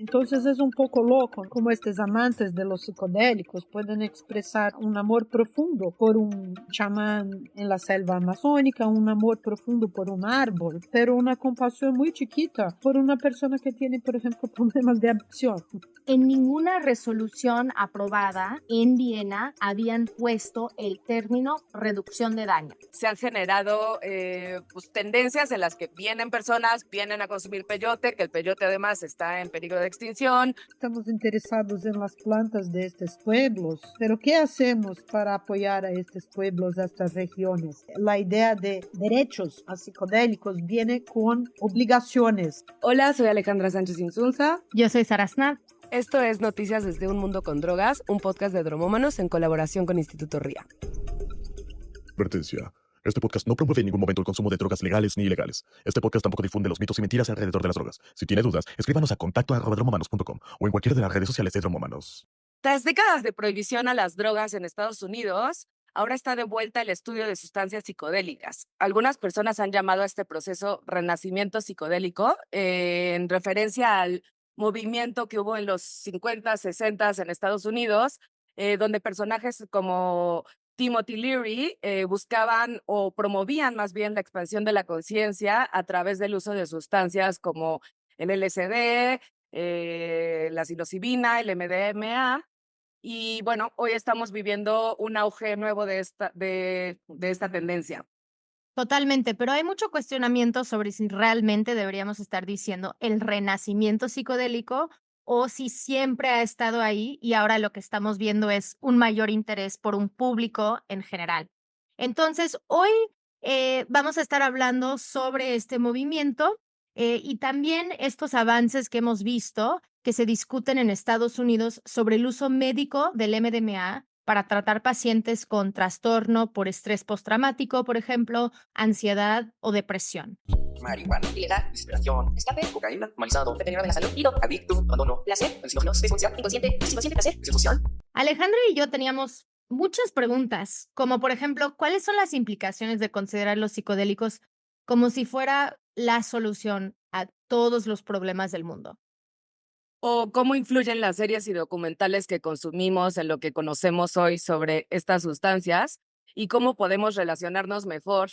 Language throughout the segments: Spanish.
Entonces es un poco loco como estos amantes de los psicodélicos pueden expresar un amor profundo por un chamán en la selva amazónica, un amor profundo por un árbol, pero una compasión muy chiquita por una persona que tiene, por ejemplo, problemas de adicción. En ninguna resolución aprobada en Viena habían puesto el término reducción de daño. Se han generado pues, tendencias en las que vienen a consumir peyote, que el peyote además está en peligro de extinción. Estamos interesados en las plantas de estos pueblos, pero ¿qué hacemos para apoyar a estos pueblos, a estas regiones? La idea de derechos a psicodélicos viene con obligaciones. Hola, soy Alejandra Sánchez Insunza. Yo soy Sara Snap. Esto es Noticias desde un mundo con drogas, un podcast de Dromómanos en colaboración con Instituto RIA. Advertencia. Este podcast no promueve en ningún momento el consumo de drogas legales ni ilegales. Este podcast tampoco difunde los mitos y mentiras alrededor de las drogas. Si tiene dudas, escríbanos a contacto@dromomanos.com o en cualquiera de las redes sociales de Dromómanos. Tras décadas de prohibición a las drogas en Estados Unidos, ahora está de vuelta el estudio de sustancias psicodélicas. Algunas personas han llamado a este proceso renacimiento psicodélico, en referencia al movimiento que hubo en los 50, 60 en Estados Unidos, donde personajes como Timothy Leary buscaban o promovían más bien la expansión de la conciencia a través del uso de sustancias como el LSD, la psilocibina, el MDMA. Y bueno, hoy estamos viviendo un auge nuevo de esta tendencia. Totalmente, pero hay mucho cuestionamiento sobre si realmente deberíamos estar diciendo el renacimiento psicodélico o si siempre ha estado ahí y ahora lo que estamos viendo es un mayor interés por un público en general. Entonces, hoy vamos a estar hablando sobre este movimiento y también estos avances que hemos visto que se discuten en Estados Unidos sobre el uso médico del MDMA para tratar pacientes con trastorno por estrés postraumático, por ejemplo, ansiedad o depresión. Marihuana, ilegal, desesperación, escape, cocaína, normalizado, deterioro de la salud, ido, adicto, abandono, placer, alucinógenos, disfunción, inconsciente placer, disfunción. Alejandra y yo teníamos muchas preguntas, como por ejemplo, ¿cuáles son las implicaciones de considerar los psicodélicos como si fuera la solución a todos los problemas del mundo? O cómo influyen las series y documentales que consumimos en lo que conocemos hoy sobre estas sustancias y cómo podemos relacionarnos mejor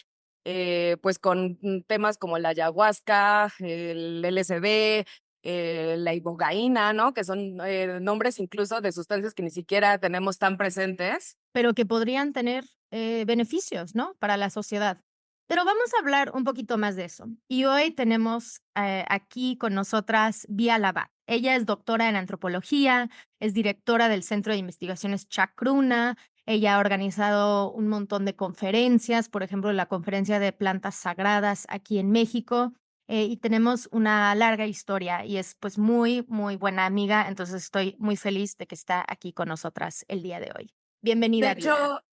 pues con temas como la ayahuasca, el LSD, la ibogaína, ¿no? Que son nombres incluso de sustancias que ni siquiera tenemos tan presentes. Pero que podrían tener beneficios, ¿no? Para la sociedad. Pero vamos a hablar un poquito más de eso. Y hoy tenemos aquí con nosotras Vía Labat. Ella es doctora en antropología, es directora del Centro de Investigaciones Chacruna. Ella ha organizado un montón de conferencias, por ejemplo, la conferencia de plantas sagradas aquí en México. Y tenemos una larga historia y es pues muy, muy buena amiga. Entonces estoy muy feliz de que está aquí con nosotras el día de hoy. Bienvenida, De hecho, Vía.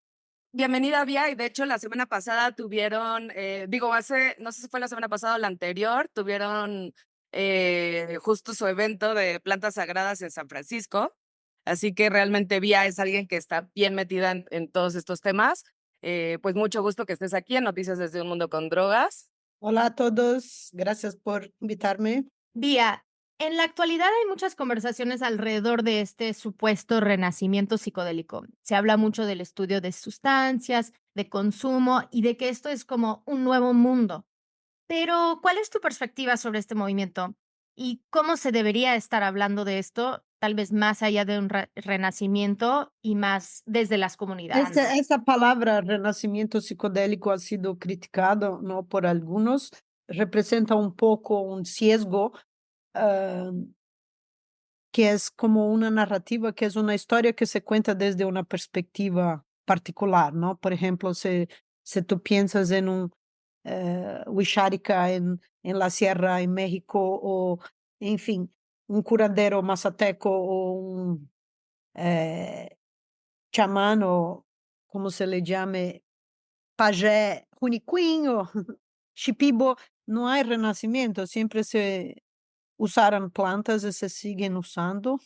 bienvenida, Vía. Y de hecho, la semana pasada tuvieron, no sé si fue la semana pasada o la anterior, tuvieron justo su evento de plantas sagradas en San Francisco. Así que realmente Vía es alguien que está bien metida en todos estos temas. Pues mucho gusto que estés aquí en Noticias desde un mundo con drogas. Hola a todos, gracias por invitarme. Vía, en la actualidad hay muchas conversaciones alrededor de este supuesto renacimiento psicodélico. Se habla mucho del estudio de sustancias, de consumo y de que esto es como un nuevo mundo. Pero, ¿cuál es tu perspectiva sobre este movimiento? ¿Y cómo se debería estar hablando de esto, tal vez más allá de un renacimiento y más desde las comunidades? Esta palabra renacimiento psicodélico ha sido criticado, ¿no? Por algunos, representa un poco un sesgo, ah, que es como una narrativa, que es una historia que se cuenta desde una perspectiva particular, ¿no? Por ejemplo, si tú piensas en un Huixárika en la sierra en México, o, en fin, un curandero mazateco o un eh, chamán, o como se le llame, pajé Juniquín o Shipibo, no hay renacimiento, siempre se usaron plantas y se siguen usando.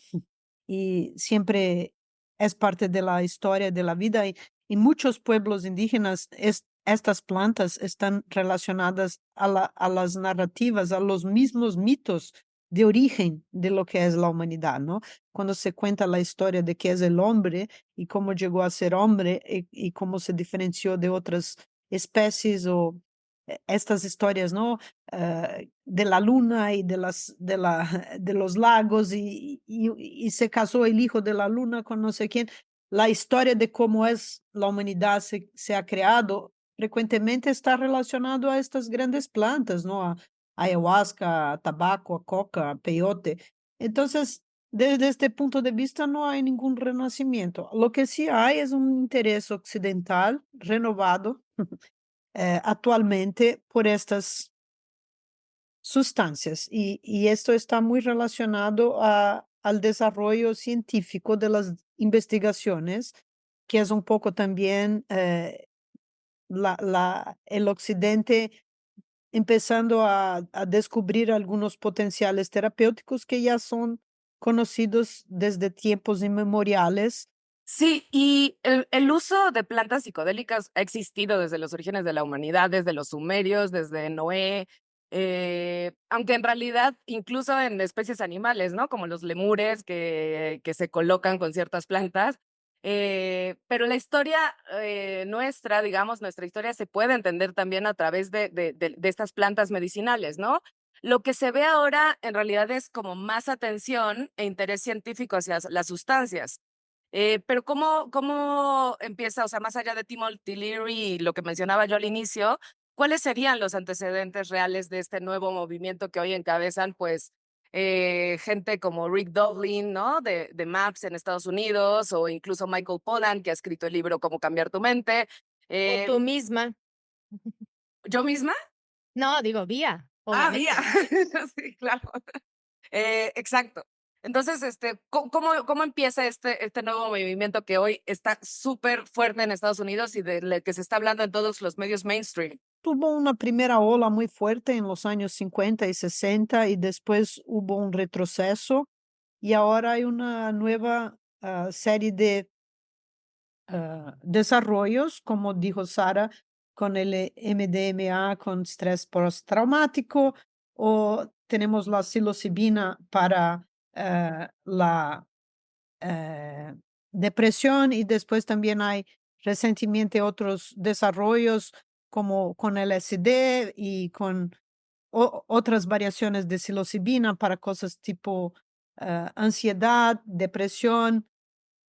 Y siempre es parte de la historia de la vida. Y en muchos pueblos indígenas estas plantas están relacionadas a las narrativas, a los mismos mitos de origen de lo que es la humanidad, ¿no? Cuando se cuenta la historia de qué es el hombre y cómo llegó a ser hombre y cómo se diferenció de otras especies o estas historias, ¿no? De la luna y de los lagos y se casó el hijo de la luna con no sé quién. La historia de cómo es la humanidad se ha creado frecuentemente está relacionado a estas grandes plantas, ¿no? A ayahuasca, a tabaco, a coca, a peyote. Entonces, desde este punto de vista no hay ningún renacimiento. Lo que sí hay es un interés occidental renovado actualmente por estas sustancias y esto está muy relacionado al desarrollo científico de las investigaciones, que es un poco también el occidente empezando a descubrir algunos potenciales terapéuticos que ya son conocidos desde tiempos inmemoriales. Sí, y el uso de plantas psicodélicas ha existido desde los orígenes de la humanidad, desde los sumerios, desde Noé, aunque en realidad incluso en especies animales, ¿no? Como los lemures que se colocan con ciertas plantas. Pero la historia nuestra, digamos, nuestra historia se puede entender también a través de estas plantas medicinales, ¿no? Lo que se ve ahora en realidad es como más atención e interés científico hacia las sustancias. Pero ¿cómo empieza? O sea, más allá de Timothy Leary y lo que mencionaba yo al inicio, ¿cuáles serían los antecedentes reales de este nuevo movimiento que hoy encabezan, pues, gente como Rick Doblin, ¿no? De MAPS en Estados Unidos, o incluso Michael Pollan, que ha escrito el libro Cómo cambiar tu mente. O tú misma. ¿Yo misma? No, digo, Vía, Ah, obviamente. mía. Sí, claro. Exacto. Entonces, ¿cómo empieza este nuevo movimiento que hoy está súper fuerte en Estados Unidos y del que se está hablando en todos los medios mainstream? Tuvo una primera ola muy fuerte en los años 50 y 60 y después hubo un retroceso y ahora hay una nueva serie de desarrollos, como dijo Sara, con el MDMA, con estrés postraumático, o tenemos la psilocibina para la depresión y después también hay recientemente otros desarrollos como con LSD y con otras variaciones de psilocibina para cosas tipo ansiedad, depresión,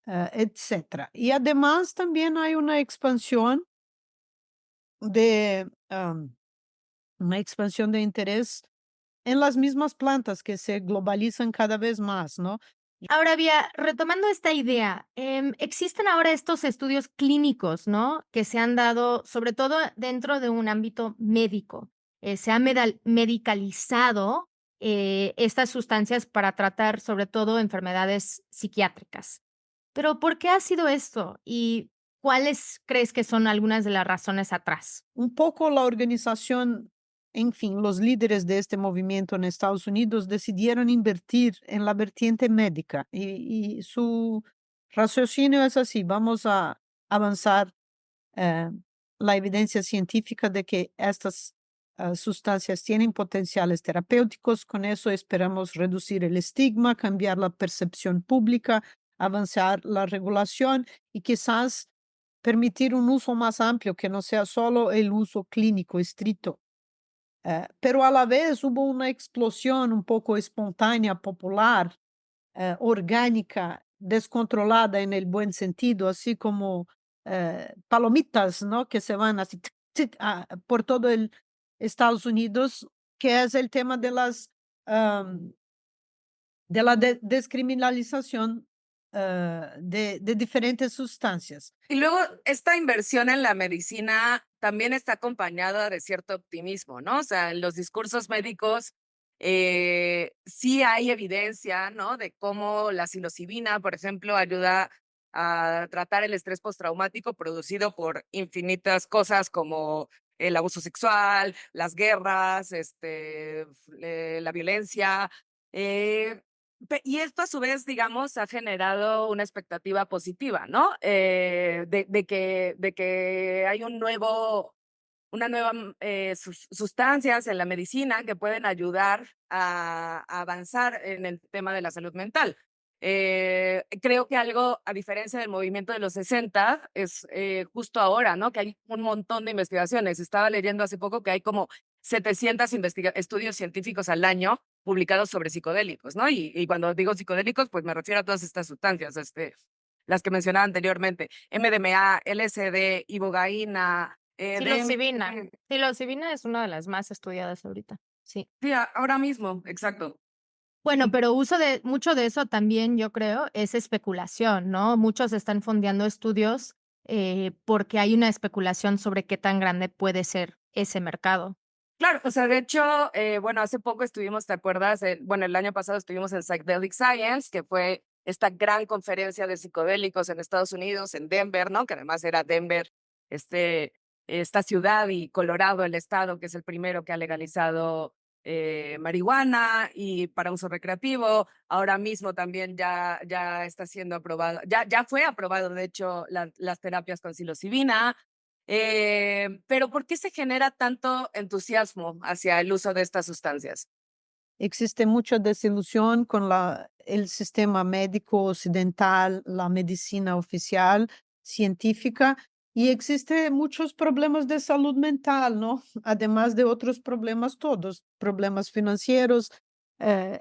etcétera. Y además también hay de una expansión de interés en las mismas plantas que se globalizan cada vez más, ¿no? Ahora, Vía, retomando esta idea, existen ahora estos estudios clínicos, ¿no? Que se han dado, sobre todo dentro de un ámbito médico. Se ha medicalizado estas sustancias para tratar, sobre todo, enfermedades psiquiátricas. Pero, ¿por qué ha sido esto? ¿Y cuáles crees que son algunas de las razones atrás? Un poco la organización, en fin, los líderes de este movimiento en Estados Unidos decidieron invertir en la vertiente médica y su raciocinio es así, vamos a avanzar eh, la evidencia científica de que estas sustancias tienen potenciales terapéuticos, con eso esperamos reducir el estigma, cambiar la percepción pública, avanzar la regulación y quizás permitir un uso más amplio que no sea solo el uso clínico estricto. Pero a la vez hubo una explosión un poco espontánea, popular, orgánica, descontrolada en el buen sentido, así como palomitas, ¿no? Que se van así por todo el Estados Unidos, que es el tema de de la descriminalización de diferentes sustancias. Y luego, esta inversión en la medicina también está acompañada de cierto optimismo, ¿no? O sea, en los discursos médicos sí hay evidencia, ¿no? De cómo la psilocibina, por ejemplo, ayuda a tratar el estrés postraumático producido por infinitas cosas como el abuso sexual, las guerras, la violencia. eh, y esto a su vez, digamos, ha generado una expectativa positiva, ¿no? De que hay una nueva sustancias en la medicina que pueden ayudar a avanzar en el tema de la salud mental. Creo que algo, a diferencia del movimiento de los 60, es justo ahora, ¿no? Que hay un montón de investigaciones. Estaba leyendo hace poco que hay como 700 estudios científicos al año publicados sobre psicodélicos, ¿no? Y cuando digo psicodélicos, pues me refiero a todas estas sustancias, las que mencionaba anteriormente, MDMA, LSD, ibogaína, Psilocibina. DMT. Psilocibina es una de las más estudiadas ahorita. Sí. Sí, ahora mismo, exacto. Bueno, pero mucho de eso también, yo creo, es especulación, ¿no? Muchos están fondeando estudios porque hay una especulación sobre qué tan grande puede ser ese mercado. Claro, o sea, de hecho, bueno, hace poco estuvimos, ¿te acuerdas? Bueno, el año pasado estuvimos en Psychedelic Science, que fue esta gran conferencia de psicodélicos en Estados Unidos, en Denver, ¿no? Que además era Denver, esta ciudad, y Colorado, el estado, que es el primero que ha legalizado marihuana y para uso recreativo. Ahora mismo también ya está siendo aprobado, ya fue aprobado, de hecho, las terapias con psilocibina. Pero ¿por qué se genera tanto entusiasmo hacia el uso de estas sustancias? Existe mucha desilusión con el sistema médico occidental, la medicina oficial, científica, y existe muchos problemas de salud mental, ¿no? Además de otros problemas todos, problemas financieros, eh,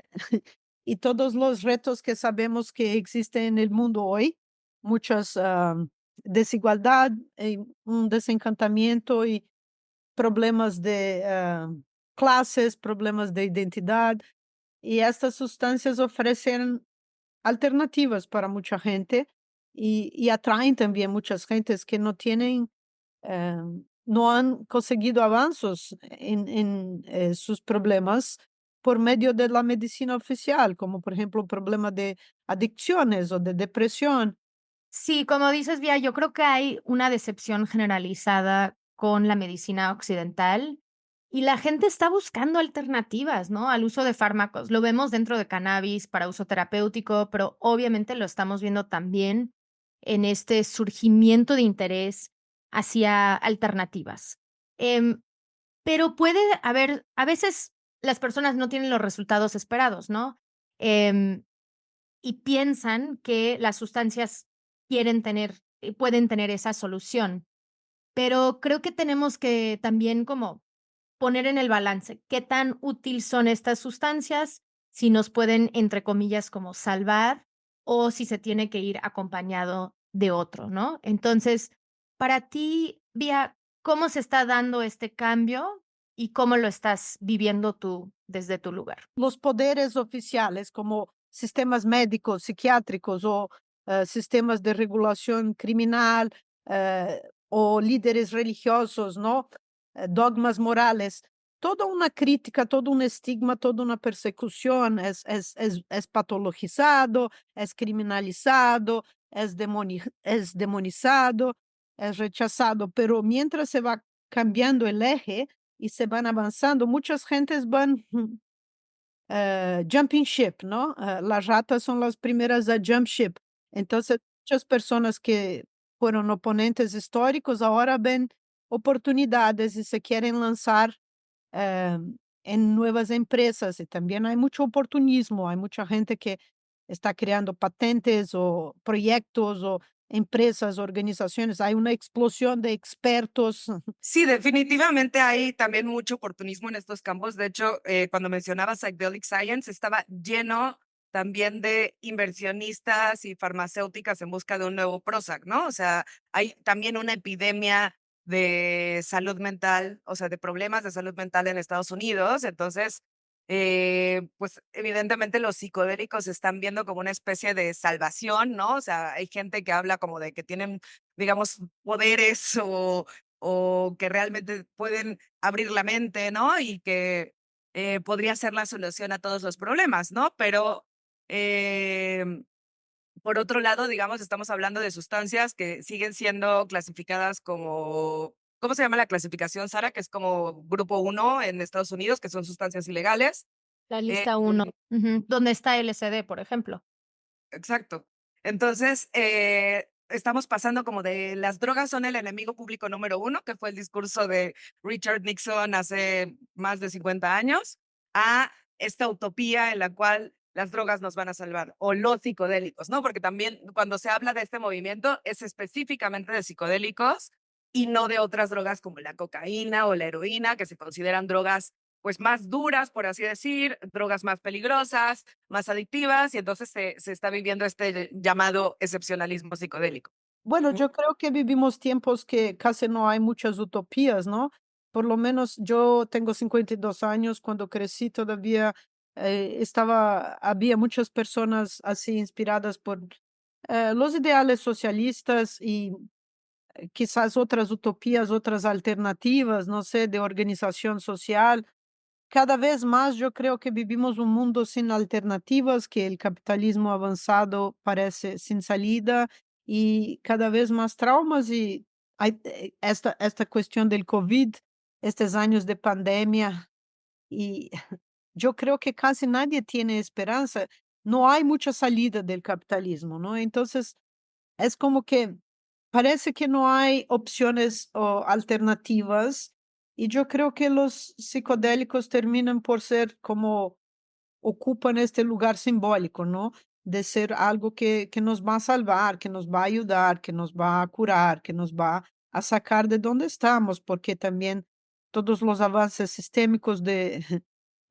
y todos los retos que sabemos que existen en el mundo hoy, muchas desigualdad, un desencantamiento y problemas de clases, problemas de identidad, y estas sustancias ofrecen alternativas para mucha gente y atraen también muchas gentes que no tienen, eh, no han conseguido avances en sus problemas por medio de la medicina oficial, como por ejemplo problema de adicciones o de depresión. Sí, como dices, Vía, yo creo que hay una decepción generalizada con la medicina occidental y la gente está buscando alternativas, ¿no? Al uso de fármacos. Lo vemos dentro de cannabis para uso terapéutico, pero obviamente lo estamos viendo también en este surgimiento de interés hacia alternativas. Em, pero puede haber, a veces las personas no tienen los resultados esperados, ¿no? Em, y piensan que las sustancias pueden tener esa solución. Pero creo que tenemos que también como poner en el balance qué tan útil son estas sustancias, si nos pueden, entre comillas, como salvar o si se tiene que ir acompañado de otro, ¿no? Entonces, para ti, Vía, ¿cómo se está dando este cambio y cómo lo estás viviendo tú desde tu lugar? Los poderes oficiales como sistemas médicos, psiquiátricos o sistemas de regulación criminal, o líderes religiosos, ¿no? Dogmas morales, toda una crítica, todo un estigma, toda una persecución es patologizado, es criminalizado, es demonizado, es rechazado, pero mientras se va cambiando el eje y se van avanzando, muchas gentes van jumping ship, ¿no? Las ratas son las primeras a jump ship. Entonces, muchas personas que fueron oponentes históricos ahora ven oportunidades y se quieren lanzar eh, en nuevas empresas. Y también hay mucho oportunismo, hay mucha gente que está creando patentes o proyectos o empresas, organizaciones. Hay una explosión de expertos. Sí, definitivamente hay también mucho oportunismo en estos campos. De hecho, cuando mencionaba Psychedelic Science, estaba lleno también de inversionistas y farmacéuticas en busca de un nuevo Prozac, ¿no? O sea, hay también una epidemia de salud mental, o sea, de problemas de salud mental en Estados Unidos. Entonces, pues evidentemente los psicodélicos se están viendo como una especie de salvación, ¿no? O sea, hay gente que habla como de que tienen, digamos, poderes o que realmente pueden abrir la mente, ¿no? Y que podría ser la solución a todos los problemas, ¿no? Pero por otro lado, digamos, estamos hablando de sustancias que siguen siendo clasificadas como, ¿cómo se llama la clasificación, Sara? Que es como grupo 1 en Estados Unidos, que son sustancias ilegales. La Eh, lista 1, donde está LSD, por ejemplo. Exacto. Entonces, estamos pasando como de las drogas son el enemigo público número uno, que fue el discurso de Richard Nixon hace más de 50 años, a esta utopía en la cual las drogas nos van a salvar, o los psicodélicos, ¿no? Porque también cuando se habla de este movimiento es específicamente de psicodélicos y no de otras drogas como la cocaína o la heroína, que se consideran drogas pues más duras, por así decir, drogas más peligrosas, más adictivas, y entonces se está viviendo este llamado excepcionalismo psicodélico. Bueno, ¿Mm? yo creo que vivimos tiempos que casi no hay muchas utopías, ¿no? Por lo menos yo tengo 52 años, cuando crecí todavía había muchas personas así inspiradas por los ideales socialistas y quizás otras utopías, otras alternativas, no sé, de organización social. Cada vez más yo creo que vivimos un mundo sin alternativas, que el capitalismo avanzado parece sin salida y cada vez más traumas y hay esta cuestión del COVID, estos años de pandemia y yo creo que casi nadie tiene esperanza. No hay mucha salida del capitalismo, ¿no? Entonces, es como que parece que no hay opciones o alternativas y yo creo que los psicodélicos terminan por ser como ocupan este lugar simbólico, ¿no? De ser algo que nos va a salvar, que nos va a ayudar, que nos va a curar, que nos va a sacar de donde estamos, porque también todos los avances sistémicos de,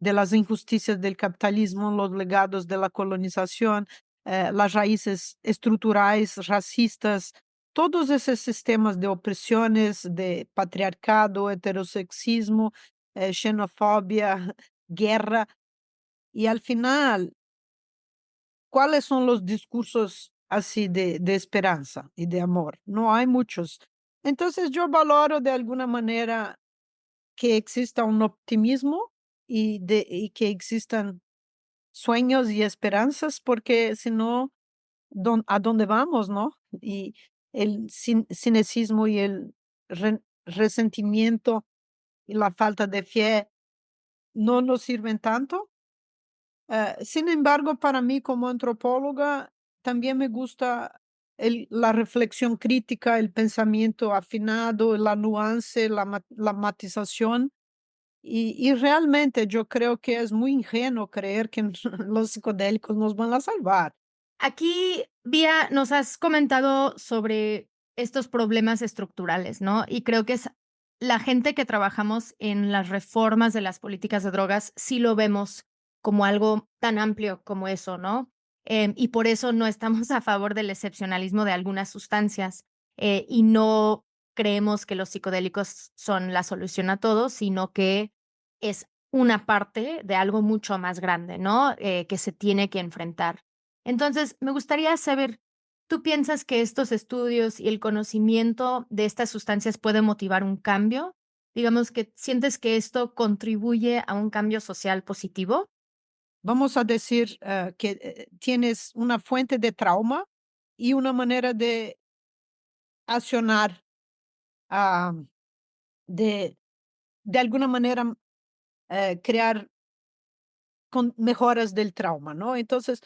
de las injusticias del capitalismo, los legados de la colonización, las raíces estructurales racistas, todos esos sistemas de opresiones, de patriarcado, heterosexismo, xenofobia, guerra, y al final, ¿cuáles son los discursos así de esperanza y de amor? No hay muchos. Entonces yo valoro de alguna manera que exista un optimismo y que existan sueños y esperanzas, porque si no, ¿a dónde vamos, no? Y el cinecismo y el resentimiento y la falta de fe no nos sirven tanto. Sin embargo, para mí como antropóloga también me gusta la reflexión crítica, el pensamiento afinado, la nuance, la matización. Y realmente yo creo que es muy ingenuo creer que los psicodélicos nos van a salvar. Aquí, Vía, nos has comentado sobre estos problemas estructurales, ¿no? Y creo que es la gente que trabajamos en las reformas de las políticas de drogas, sí lo vemos como algo tan amplio como eso, ¿no? Y por eso no estamos a favor del excepcionalismo de algunas sustancias y no creemos que los psicodélicos son la solución a todo, sino que es una parte de algo mucho más grande, ¿no? Que se tiene que enfrentar. Entonces, me gustaría saber, ¿tú piensas que estos estudios y el conocimiento de estas sustancias puede motivar un cambio? Digamos que sientes que esto contribuye a un cambio social positivo. Vamos a decir que tienes una fuente de trauma y una manera de accionar, ah, de, de alguna manera crear mejoras del trauma, ¿no? Entonces,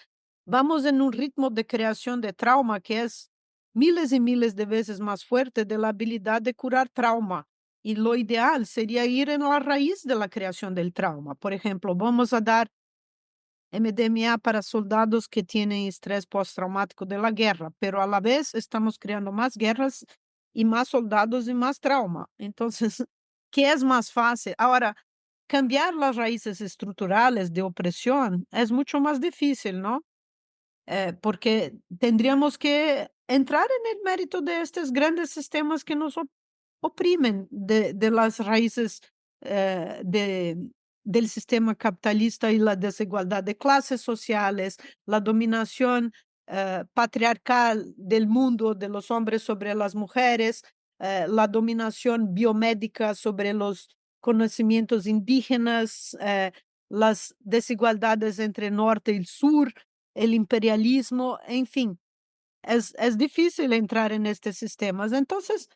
vamos en un ritmo de creación de trauma que es miles y miles de veces más fuerte de la habilidad de curar trauma. Y lo ideal sería ir en la raíz de la creación del trauma. Por ejemplo, vamos a dar MDMA para soldados que tienen estrés postraumático de la guerra, pero a la vez estamos creando más guerras y más soldados y más trauma. Entonces, ¿qué es más fácil? Ahora, cambiar las raíces estructurales de opresión es mucho más difícil, ¿no? Porque tendríamos que entrar en el mérito de estos grandes sistemas que nos oprimen de las raíces del sistema capitalista y la desigualdad de clases sociales, la dominación patriarcal del mundo de los hombres sobre las mujeres, la dominación biomédica sobre los conocimientos indígenas, las desigualdades entre norte y sur, el imperialismo, en fin, es difícil entrar en estos sistemas. Entonces,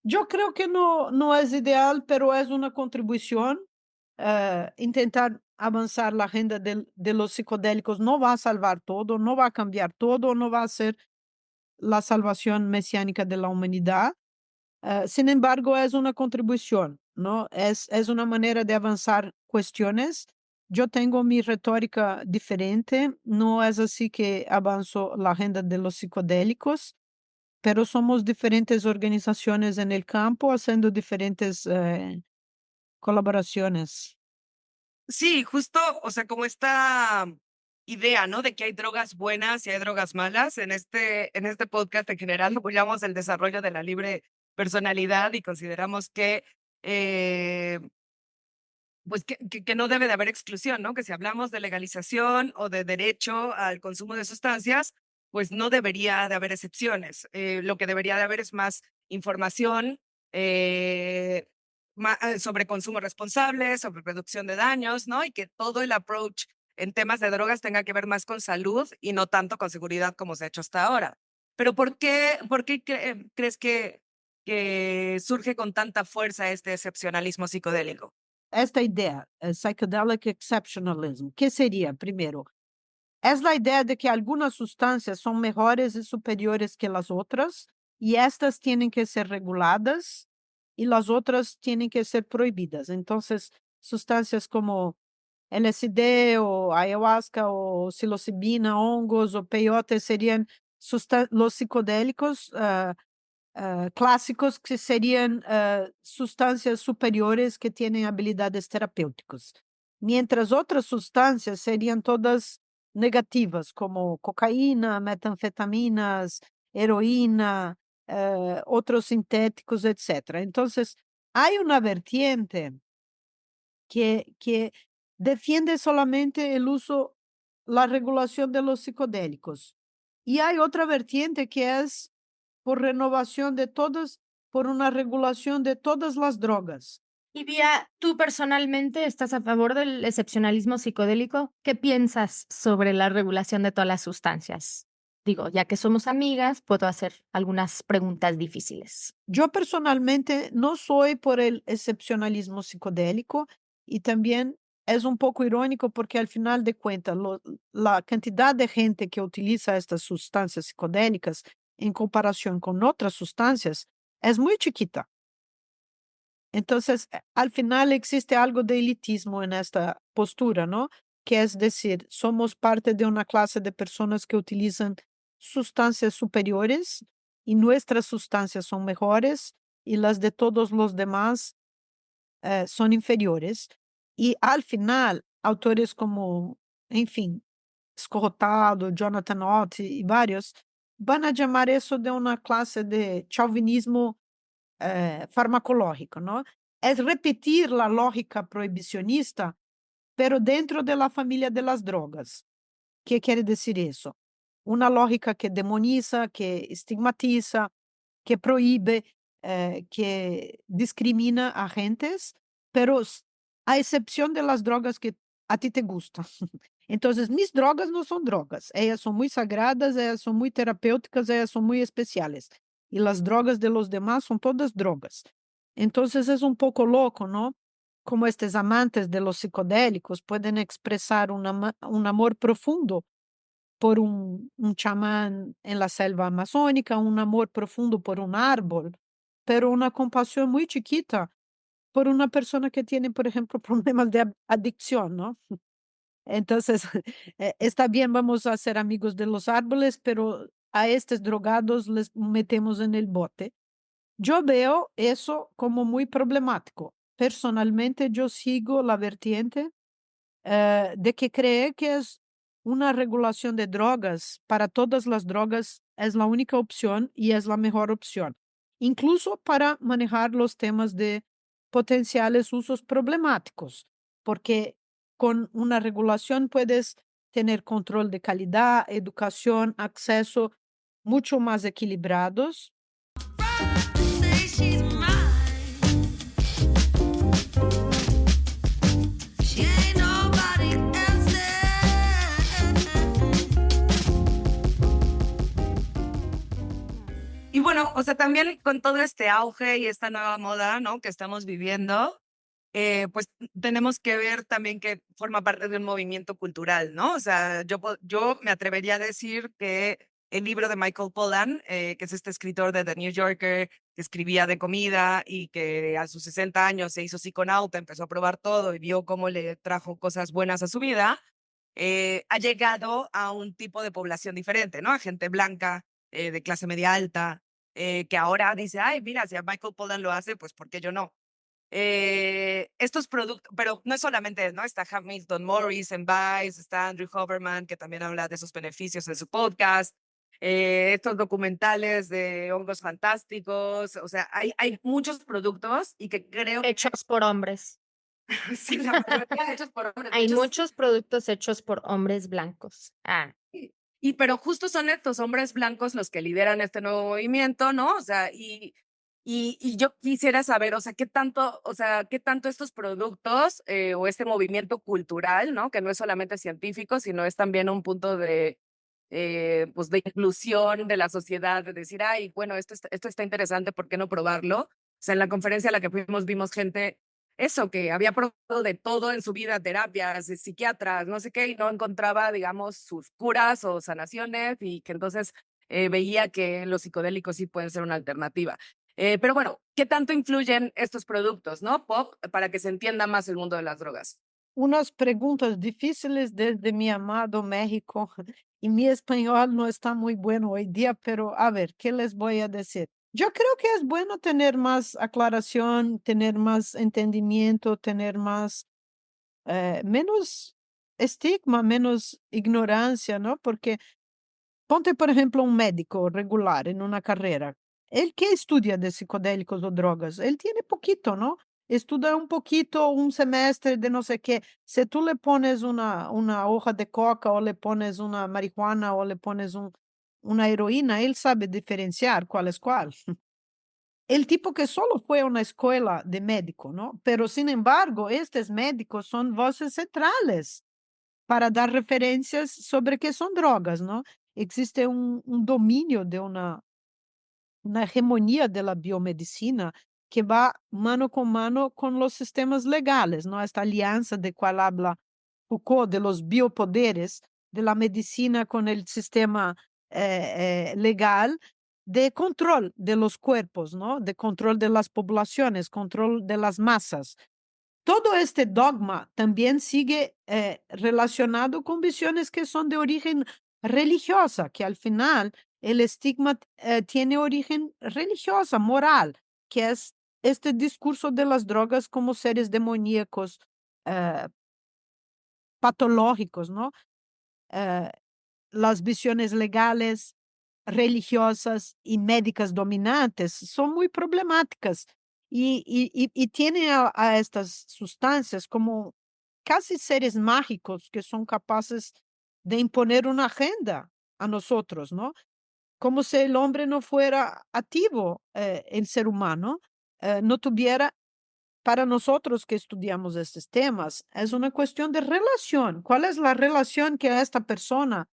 yo creo que no es ideal, pero es una contribución. Intentar avanzar la agenda de los psicodélicos no va a salvar todo, no va a cambiar todo, no va a ser la salvación mesiánica de la humanidad. Sin embargo, es una contribución, ¿no? Es una manera de avanzar cuestiones. Yo tengo mi retórica diferente, no es así que avanzo la agenda de los psicodélicos, pero somos diferentes organizaciones en el campo haciendo diferentes colaboraciones. Sí, justo, o sea, como esta idea, ¿no? De que hay drogas buenas y hay drogas malas. En este podcast en general apoyamos el desarrollo de la libre personalidad y consideramos que pues que no debe de haber exclusión, ¿no? Que si hablamos de legalización o de derecho al consumo de sustancias, pues no debería de haber excepciones. Lo que debería de haber es más información sobre consumo responsable, sobre reducción de daños, ¿no? Y que todo el approach en temas de drogas tenga que ver más con salud y no tanto con seguridad como se ha hecho hasta ahora. Pero por qué crees que surge con tanta fuerza este excepcionalismo psicodélico? Esta idea, psychedelic exceptionalism, ¿qué sería? Primero, es la idea de que algunas sustancias son mejores y superiores que las otras, y estas tienen que ser reguladas y las otras tienen que ser prohibidas. Entonces, sustancias como LSD o ayahuasca o psilocibina, hongos o peyote serían los psicodélicos clássicos que seriam substâncias superiores que têm habilidades terapêuticas. Mientras outras substâncias seriam todas negativas, como cocaína, metanfetaminas, heroína, outros sintéticos, etc. Então, há uma vertiente que defiende solamente o uso, a regulação de los psicodélicos. E há outra vertiente que é por renovación de todas, por una regulación de todas las drogas. Y Vía, ¿tú personalmente estás a favor del excepcionalismo psicodélico? ¿Qué piensas sobre la regulación de todas las sustancias? Digo, ya que somos amigas, puedo hacer algunas preguntas difíciles. Yo personalmente no soy por el excepcionalismo psicodélico y también es un poco irónico porque al final de cuentas la cantidad de gente que utiliza estas sustancias psicodélicas en comparación con otras sustancias es muy chiquita. Entonces, al final existe algo de elitismo en esta postura, ¿no? Que es decir, somos parte de una clase de personas que utilizan sustancias superiores y nuestras sustancias son mejores y las de todos los demás son inferiores. Y al final, autores como, en fin, Escorrotado, Jonathan Ott y varios, van a llamar eso de una clase de chauvinismo farmacológico, ¿no? Es repetir la lógica prohibicionista, pero dentro de la familia de las drogas. ¿Qué quiere decir eso? Una lógica que demoniza, que estigmatiza, que prohíbe, que discrimina a gentes, pero a excepción de las drogas que a ti te gustan. Entonces, mis drogas no son drogas, ellas son muy sagradas, ellas son muy terapéuticas, ellas son muy especiales. Y las drogas de los demás son todas drogas. Entonces es un poco loco, ¿no? Como estos amantes de los psicodélicos pueden expresar un amor profundo por un chamán en la selva amazónica, un amor profundo por un árbol, pero una compasión muy chiquita por una persona que tiene, por ejemplo, problemas de adicción, ¿no? Entonces, está bien, vamos a ser amigos de los árboles, pero a estos drogados les metemos en el bote. Yo veo eso como muy problemático. Personalmente, yo sigo la vertiente de que cree que es una regulación de drogas para todas las drogas es la única opción y es la mejor opción, incluso para manejar los temas de potenciales usos problemáticos, porque con una regulación puedes tener control de calidad, educación, acceso mucho más equilibrados. Say she's mine. She ain't nobody else's. Y bueno, o sea, también con todo este auge y esta nueva moda, ¿no? Que estamos viviendo, pues tenemos que ver también que forma parte de un movimiento cultural, ¿no? O sea, yo me atrevería a decir que el libro de Michael Pollan, que es este escritor de The New Yorker, que escribía de comida y que a sus 60 años se hizo psiconauta, empezó a probar todo y vio cómo le trajo cosas buenas a su vida, ha llegado a un tipo de población diferente, ¿no? A gente blanca, de clase media alta, que ahora dice, ay, mira, si a Michael Pollan lo hace, pues ¿por qué yo no? Estos productos, pero no es solamente, ¿no? Está Hamilton Morris en Vice, está Andrew Huberman, que también habla de esos beneficios en su podcast, estos documentales de hongos fantásticos, o sea, hay muchos productos y que creo que Hechos por hombres. sí, la mayoría hechos por hombres. De Hay hecho, muchos productos hechos por hombres blancos. pero justo son estos hombres blancos los que lideran este nuevo movimiento, ¿no? O sea, y yo quisiera saber, o sea, qué tanto estos productos o este movimiento cultural, ¿no? Que no es solamente científico, sino es también un punto de, pues, de inclusión de la sociedad, de decir, ay, bueno, esto está interesante, ¿por qué no probarlo? O sea, en la conferencia a la que fuimos vimos gente eso, que había probado de todo en su vida, terapias, psiquiatras, no sé qué, y no encontraba, digamos, sus curas o sanaciones, y que entonces veía que los psicodélicos sí pueden ser una alternativa. Pero bueno, ¿qué tanto influyen estos productos, no? Pop, para que se entienda más el mundo de las drogas. Unas preguntas difíciles desde mi amado México y mi español no está muy bueno hoy día, pero a ver, ¿qué les voy a decir? Yo creo que es bueno tener más aclaración, tener más entendimiento, tener más, menos estigma, menos ignorancia, ¿no? Porque ponte, por ejemplo, un médico regular en una carrera. ¿Él qué estudia de psicodélicos o drogas? Él tiene poquito, ¿no? Estudia un poquito, un semestre de no sé qué. Si tú le pones una hoja de coca o le pones una marihuana o le pones una heroína, él sabe diferenciar cuál es cuál. El tipo que solo fue a una escuela de médico, ¿no? Pero sin embargo, estos médicos son voces centrales para dar referências sobre qué son drogas, ¿no? Existe un dominio de una hegemonía de la biomedicina que va mano con mano con los sistemas legales, ¿no? Esta alianza de cual habla Foucault, de los biopoderes de la medicina con el sistema legal de control de los cuerpos, ¿no? De control de las poblaciones, control de las masas. Todo este dogma también sigue relacionado con visiones que son de origen religiosa, que al final el estigma tiene origen religiosa, moral, que es este discurso de las drogas como seres demoníacos, eh, patológicos, ¿no? Eh, las visiones legales, religiosas y médicas dominantes son muy problemáticas y tienen a estas sustancias como casi seres mágicos que son capaces de imponer una agenda a nosotros, ¿no? Como si el hombre no fuera activo, el ser humano, no tuviera, para nosotros que estudiamos estos temas, es una cuestión de relación. ¿Cuál es la relación que esta persona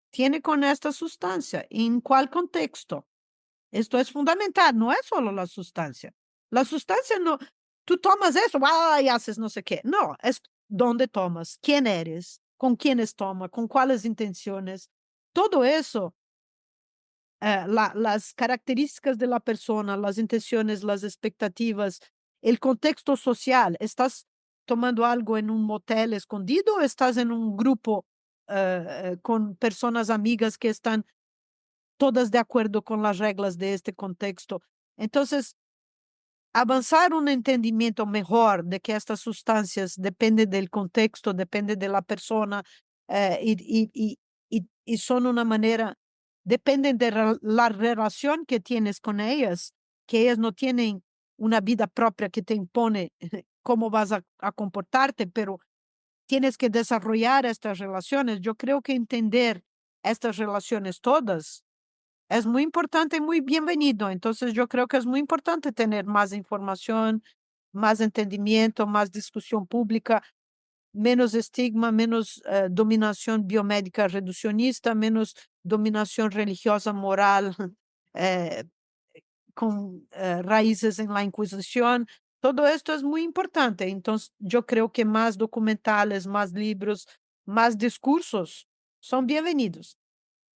tiene con esta sustancia? ¿En cuál contexto? Esto es fundamental, no es solo la sustancia. La sustancia no, tú tomas eso, y haces no sé qué. No, es dónde tomas, quién eres, con quiénes toma, con cuáles intenciones. Todo eso, las características de la persona, las intenciones, las expectativas, el contexto social. ¿Estás tomando algo en un motel escondido o estás en un grupo con personas amigas que están todas de acuerdo con las reglas de este contexto? Entonces, avanzar un entendimiento mejor de que estas sustancias dependen del contexto, depende de la persona, y son una manera, dependen de la relación que tienes con ellas, que ellas no tienen una vida propia que te impone cómo vas a comportarte, pero tienes que desarrollar estas relaciones. Yo creo que entender estas relaciones todas es muy importante y muy bienvenido. Entonces, yo creo que es muy importante tener más información, más entendimiento, más discusión pública, menos estigma, menos dominación biomédica reduccionista, menos dominación religiosa, moral, eh, con raíces en la Inquisición. Todo esto es muy importante. Entonces, yo creo que más documentales, más libros, más discursos son bienvenidos.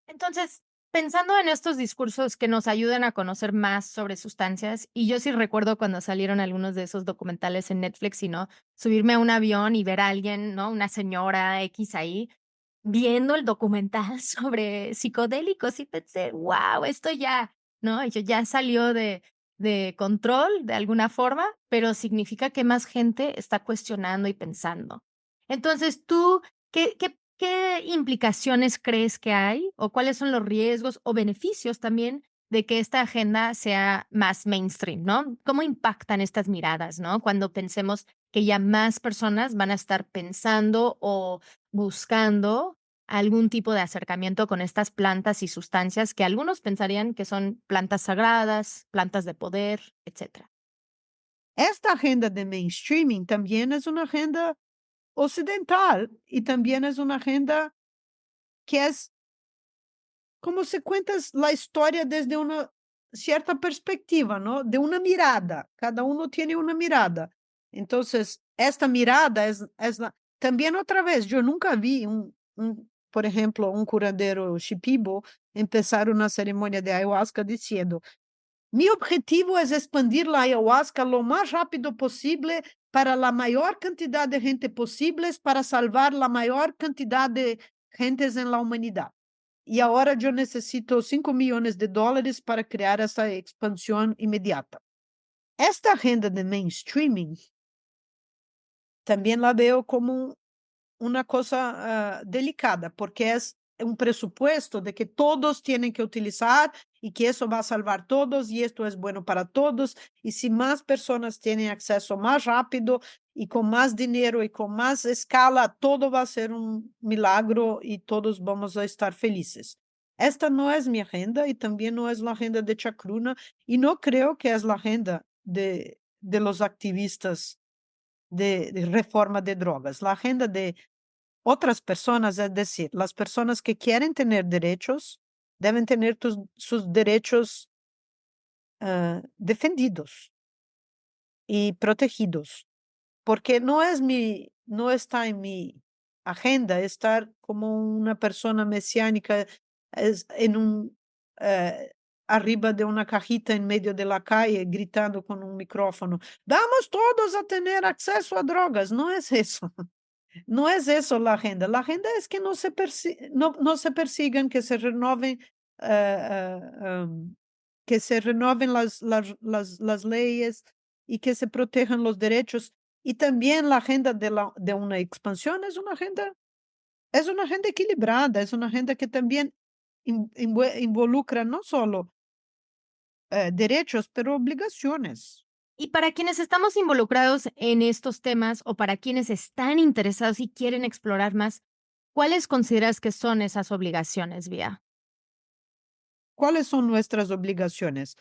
Entonces, pensando en estos discursos que nos ayudan a conocer más sobre sustancias, y yo sí recuerdo cuando salieron algunos de esos documentales en Netflix, y no, subirme a un avión y ver a alguien, ¿no? Una señora X ahí, viendo el documental sobre psicodélicos y pensé, wow, esto ya, ¿no? Y ya salió de control de alguna forma, pero significa que más gente está cuestionando y pensando. Entonces, tú, ¿qué implicaciones crees que hay o cuáles son los riesgos o beneficios también de que esta agenda sea más mainstream, ¿no? ¿Cómo impactan estas miradas, ¿no? Cuando pensemos que ya más personas van a estar pensando o buscando algún tipo de acercamiento con estas plantas y sustancias que algunos pensarían que son plantas sagradas, plantas de poder, etcétera. Esta agenda de mainstreaming también es una agenda occidental y también es una agenda que es como se cuentas la historia desde una cierta perspectiva, ¿no? De una mirada. Cada uno tiene una mirada. Entonces, esta mirada es la... También otra vez, yo nunca vi por ejemplo, un curandero shipibo empezar una ceremonia de ayahuasca diciendo, mi objetivo es expandir la ayahuasca lo más rápido posible para la mayor cantidad de gente posible para salvar la mayor cantidad de gentes en la humanidad. Y ahora yo necesito $5 millones para crear esa expansión inmediata. Esta agenda de mainstreaming también la veo como una cosa delicada, porque es un presupuesto de que todos tienen que utilizar y que eso va a salvar todos y esto es bueno para todos. Y si más personas tienen acceso más rápido y con más dinero y con más escala, todo va a ser un milagro y todos vamos a estar felices. Esta no es mi agenda y también no es la agenda de Chacruna y no creo que es la agenda de los activistas de reforma de drogas. La agenda de otras personas, es decir, las personas que quieren tener derechos, deben tener sus derechos defendidos y protegidos, porque no está en mi agenda estar como una persona mesiánica en eh, arriba de una cajita en medio de la calle gritando con un micrófono, vamos todos a tener acceso a drogas, no es eso. No es eso la agenda. La agenda es que no se persigan, que se renoven, que se renoven las leyes y que se protejan los derechos. Y también la agenda de una expansión es una agenda equilibrada, es una agenda que también involucra no solo derechos, pero obligaciones. Y para quienes estamos involucrados en estos temas o para quienes están interesados y quieren explorar más, ¿cuáles consideras que son esas obligaciones, Vía? ¿Cuáles son nuestras obligaciones?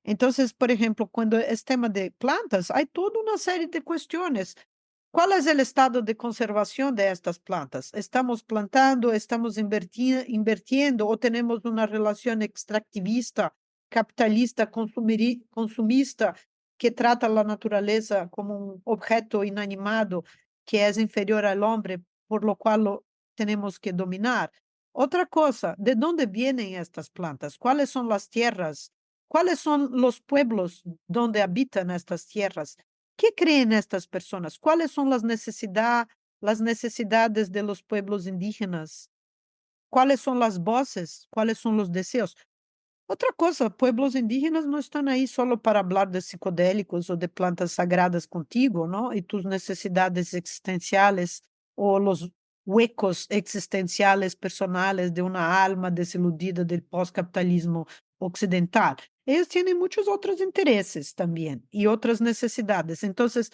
Entonces, por ejemplo, cuando es tema de plantas, hay toda una serie de cuestiones. ¿Cuál es el estado de conservación de estas plantas? ¿Estamos plantando, estamos invirtiendo o tenemos una relación extractivista, capitalista, consumista, que trata la naturaleza como un objeto inanimado que es inferior al hombre, por lo cual lo tenemos que dominar? Otra cosa, ¿de dónde vienen estas plantas? ¿Cuáles son las tierras? ¿Cuáles son los pueblos donde habitan estas tierras? ¿Qué creen estas personas? ¿Cuáles son las necesidades de los pueblos indígenas? ¿Cuáles son las voces? ¿Cuáles son los deseos? Otra cosa, pueblos indígenas no están ahí solo para hablar de psicodélicos o de plantas sagradas contigo, ¿no? Y tus necesidades existenciales o los huecos existenciales personales de una alma desiludida del postcapitalismo occidental. Ellos tienen muchos otros intereses también y otras necesidades. Entonces,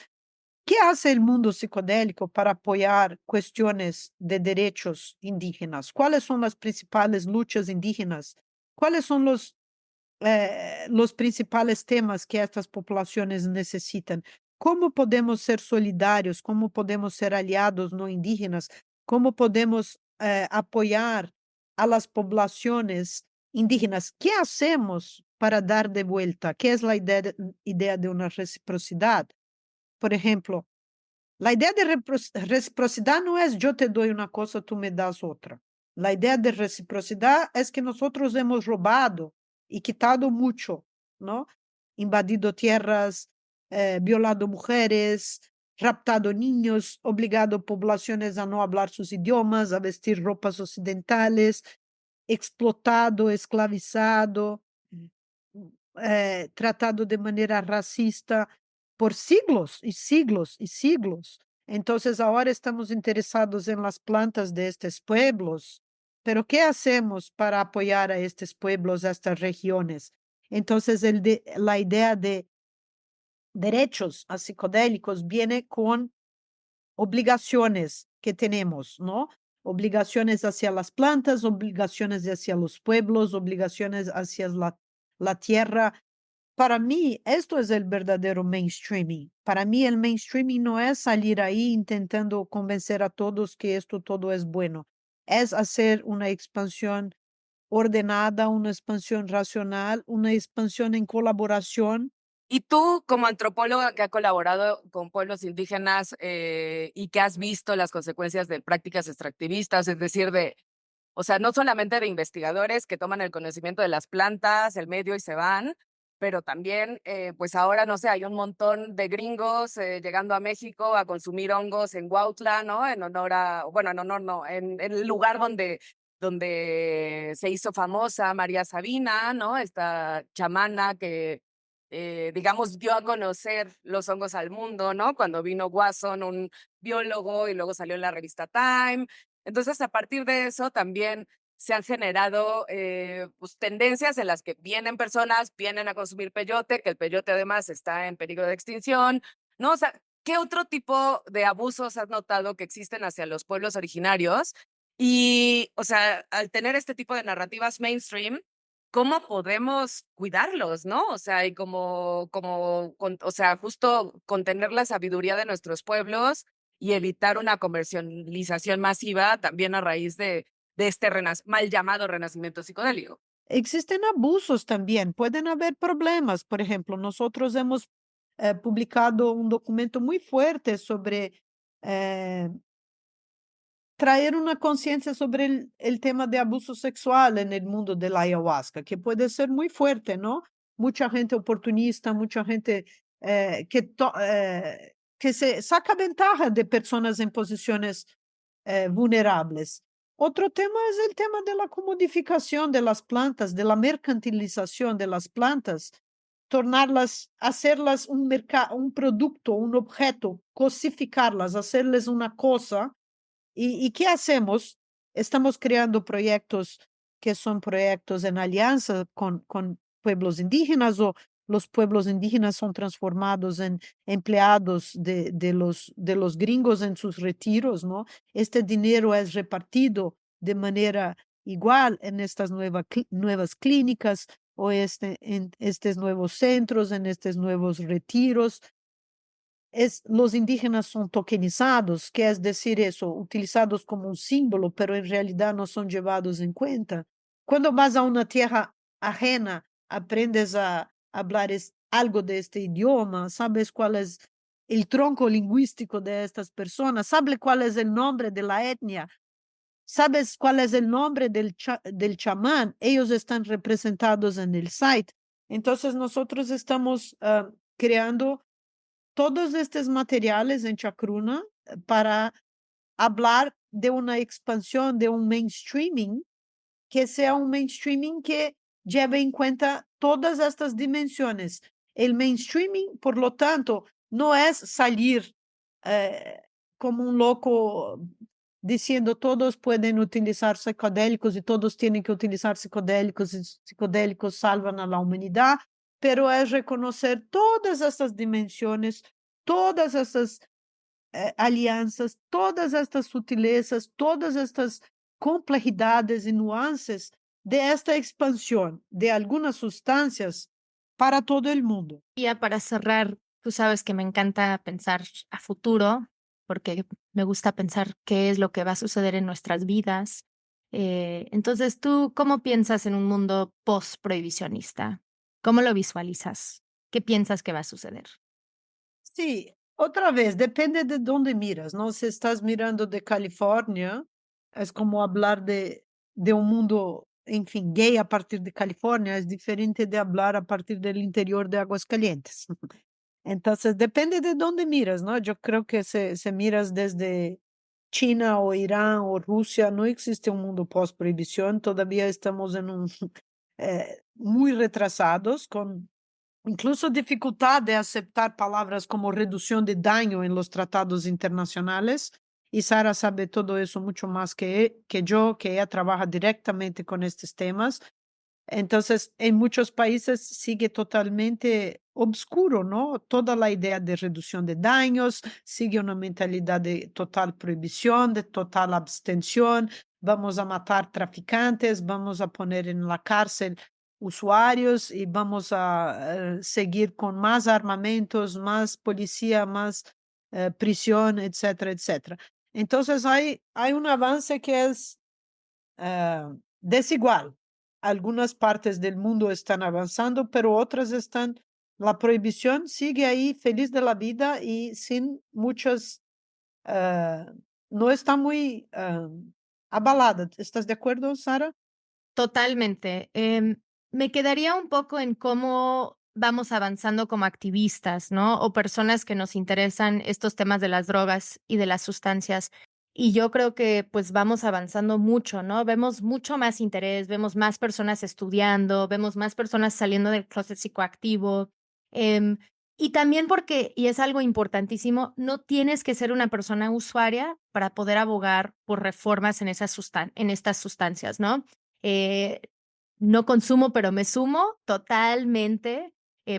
¿qué hace el mundo psicodélico para apoyar cuestiones de derechos indígenas? ¿Cuáles son las principales luchas indígenas? ¿Cuáles son los principales temas que estas poblaciones necesitan? ¿Cómo podemos ser solidarios? ¿Cómo podemos ser aliados no indígenas? ¿Cómo podemos apoyar a las poblaciones indígenas? ¿Qué hacemos para dar de vuelta? ¿Qué es la idea de una reciprocidad? Por ejemplo, la idea de reciprocidad no es yo te doy una cosa, tú me das otra. La idea de reciprocidad es que nosotros hemos robado y quitado mucho, ¿no? Invadido tierras, violado mujeres, raptado niños, obligado poblaciones a no hablar sus idiomas, a vestir ropas occidentales, explotado, esclavizado, tratado de manera racista por siglos y siglos y siglos. Entonces ahora estamos interesados en las plantas de estos pueblos, pero ¿qué hacemos para apoyar a estos pueblos, a estas regiones? Entonces la idea de derechos a psicodélicos viene con obligaciones que tenemos, ¿no? Obligaciones hacia las plantas, obligaciones hacia los pueblos, obligaciones hacia la tierra. Para mí, esto es el verdadero mainstreaming. Para mí, el mainstreaming no es salir ahí intentando convencer a todos que esto todo es bueno. Es hacer una expansión ordenada, una expansión racional, una expansión en colaboración. Y tú, como antropóloga que ha colaborado con pueblos indígenas y que has visto las consecuencias de prácticas extractivistas, es decir, o sea, no solamente de investigadores que toman el conocimiento de las plantas, el medio y se van, pero también, pues ahora, no sé, hay un montón de gringos llegando a México a consumir hongos en Huautla, ¿no? En honor bueno, en honor no, en el lugar donde se hizo famosa María Sabina, ¿no? Esta chamana que digamos, dio a conocer los hongos al mundo, ¿no? Cuando vino Wasson, un biólogo, y luego salió en la revista Time. Entonces, a partir de eso también se han generado pues, tendencias en las que vienen personas, vienen a consumir peyote, que el peyote además está en peligro de extinción, ¿no? O sea, ¿qué otro tipo de abusos has notado que existen hacia los pueblos originarios? Y, o sea, al tener este tipo de narrativas mainstream, ¿cómo podemos cuidarlos, no? O sea, y o sea, justo contener la sabiduría de nuestros pueblos y evitar una comercialización masiva también a raíz de este mal llamado renacimiento psicodélico. Existen abusos también, pueden haber problemas. Por ejemplo, nosotros hemos publicado un documento muy fuerte sobre eh, traer una conciencia sobre el tema de abuso sexual en el mundo de la ayahuasca, que puede ser muy fuerte, ¿no? Mucha gente oportunista, mucha gente que se saca ventaja de personas en posiciones vulnerables. Otro tema es el tema de la comodificación de las plantas, de la mercantilización de las plantas, tornarlas, hacerlas un producto, un objeto, cosificarlas, hacerles una cosa. ¿Y qué hacemos? Estamos creando proyectos que son proyectos en alianza con pueblos indígenas, o los pueblos indígenas son transformados en empleados de los gringos en sus retiros, ¿no? Este dinero es repartido de manera igual en estas nuevas clínicas o en estos nuevos centros, en estos nuevos retiros. Los indígenas son tokenizados, que es decir eso, utilizados como un símbolo, pero en realidad no son llevados en cuenta. Cuando vas a una tierra ajena, aprendes a hablar algo de este idioma, sabes cuál es el tronco lingüístico de estas personas, sabes cuál es el nombre de la etnia, sabes cuál es el nombre del chamán, ellos están representados en el site. Entonces nosotros estamos creando todos estos materiales en Chacruna para hablar de una expansión, de un mainstreaming, que sea un mainstreaming que lleve en cuenta todas estas dimensiones. El mainstreaming, por lo tanto, no es salir eh, como un loco diciendo todos pueden utilizar psicodélicos y todos tienen que utilizar psicodélicos y psicodélicos salvan a la humanidad, pero es reconocer todas estas dimensiones, todas estas alianzas, todas estas sutilezas, todas estas complejidades y nuances de esta expansión de algunas sustancias para todo el mundo. Ya para cerrar, tú sabes que me encanta pensar a futuro, porque me gusta pensar qué es lo que va a suceder en nuestras vidas. Entonces, ¿tú cómo piensas en un mundo post-prohibicionista? ¿Cómo lo visualizas? ¿Qué piensas que va a suceder? Sí, otra vez, depende de dónde miras, ¿no? Si estás mirando de California, es como hablar de de un mundo, en fin, gay a partir de California es diferente de hablar a partir del interior de Aguascalientes. Entonces, depende de dónde miras, ¿no? Yo creo que se miras desde China o Irán o Rusia, no existe un mundo post-prohibición, todavía estamos en un muy retrasados, con incluso dificultad de aceptar palabras como reducción de daño en los tratados internacionales. Y Sara sabe todo eso mucho más que yo, que ella trabaja directamente con estos temas. Entonces, en muchos países sigue totalmente obscuro, ¿no? Toda la idea de reducción de daños, sigue una mentalidad de total prohibición, de total abstención. Vamos a matar traficantes, vamos a poner en la cárcel usuarios y vamos a seguir con más armamentos, más policía, más prisión, etcétera, etcétera. Entonces, hay un avance que es desigual. Algunas partes del mundo están avanzando, pero otras están, la prohibición sigue ahí feliz de la vida y sin muchas, ah, no está muy abalada. ¿Estás de acuerdo, Sara? Totalmente. Me quedaría un poco en cómo vamos avanzando como activistas, ¿no? O personas que nos interesan estos temas de las drogas y de las sustancias. Y yo creo que pues vamos avanzando mucho, ¿no? Vemos mucho más interés, vemos más personas estudiando, vemos más personas saliendo del closet psicoactivo. em, y también porque, y es algo importantísimo, no tienes que ser una persona usuaria para poder abogar por reformas en en estas sustancias, ¿no? Eh, no consumo, pero me sumo, totalmente